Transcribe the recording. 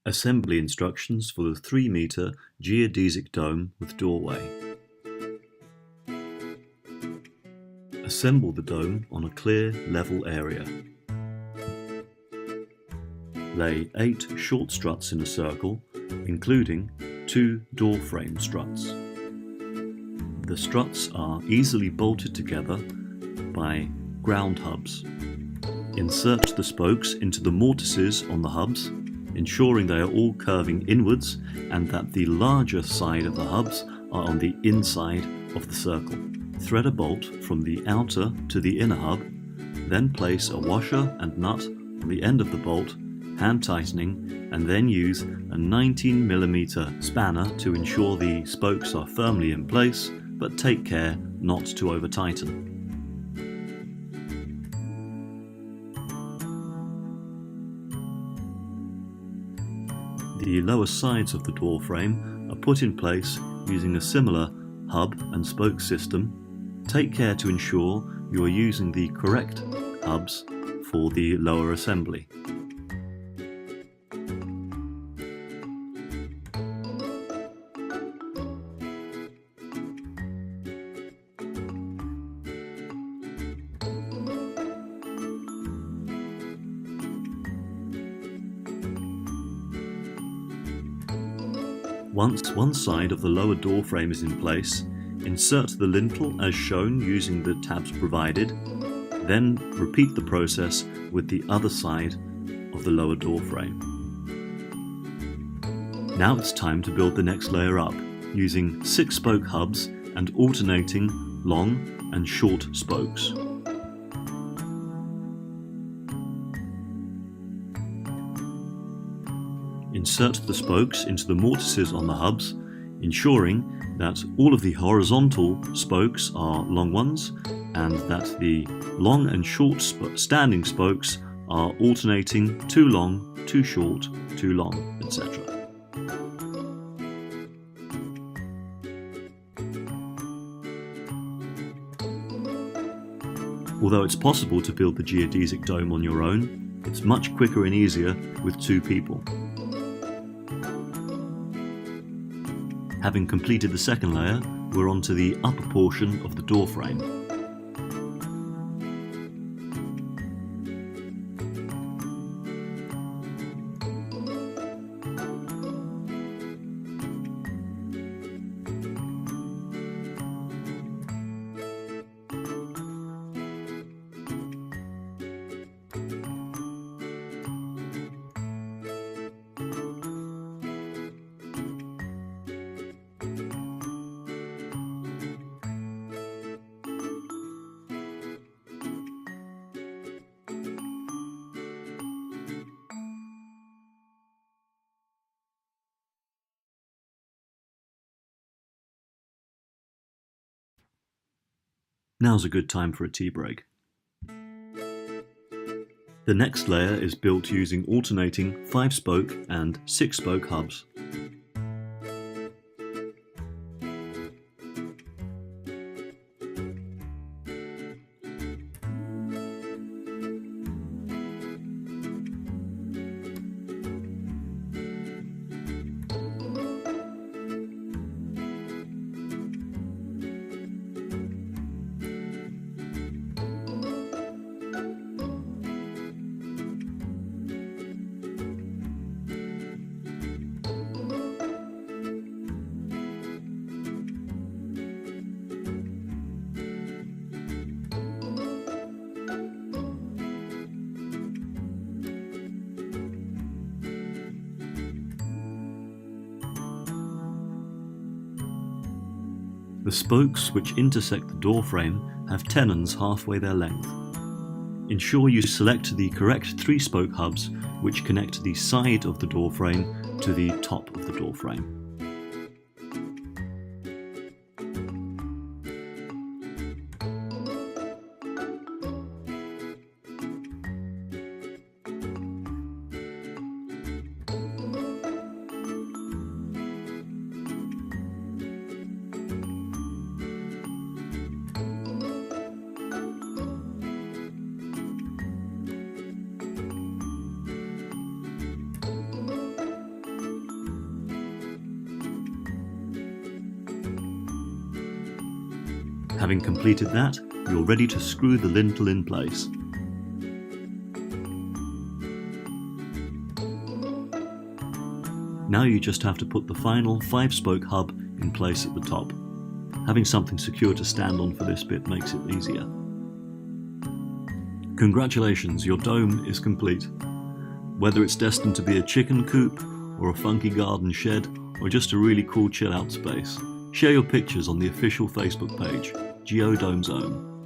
Assembly instructions for the 3-meter geodesic dome with doorway. Assemble the dome on a clear, level area. Lay 8 short struts in a circle, including 2 door frame struts. The struts are easily bolted together by ground hubs. Insert the spokes into the mortises on the hubs, ensuring they are all curving inwards and that the larger side of the hubs are on the inside of the circle. Thread a bolt from the outer to the inner hub, then place a washer and nut on the end of the bolt, hand tightening, and then use a 19mm spanner to ensure the spokes are firmly in place, but take care not to over tighten. The lower sides of the door frame are put in place using a similar hub and spoke system. Take care to ensure you are using the correct hubs for the lower assembly. Once one side of the lower door frame is in place, insert the lintel as shown using the tabs provided, then repeat the process with the other side of the lower door frame. Now it's time to build the next layer up, using 6 spoke hubs and alternating long and short spokes. Insert the spokes into the mortises on the hubs, ensuring that all of the horizontal spokes are long ones and that the long and short standing spokes are alternating too long, too short, too long, etc. Although it's possible to build the geodesic dome on your own, it's much quicker and easier with 2 people. Having completed the second layer, we're on to the upper portion of the door frame. Now's a good time for a tea break. The next layer is built using alternating 5-spoke and 6-spoke hubs. The spokes which intersect the door frame have tenons halfway their length. Ensure you select the correct 3-spoke hubs which connect the side of the door frame to the top of the door frame. Having completed that, you're ready to screw the lintel in place. Now you just have to put the final 5-spoke hub in place at the top. Having something secure to stand on for this bit makes it easier. Congratulations, your dome is complete. Whether it's destined to be a chicken coop, or a funky garden shed, or just a really cool chill out space, share your pictures on the official Facebook page, GeoDome Zone.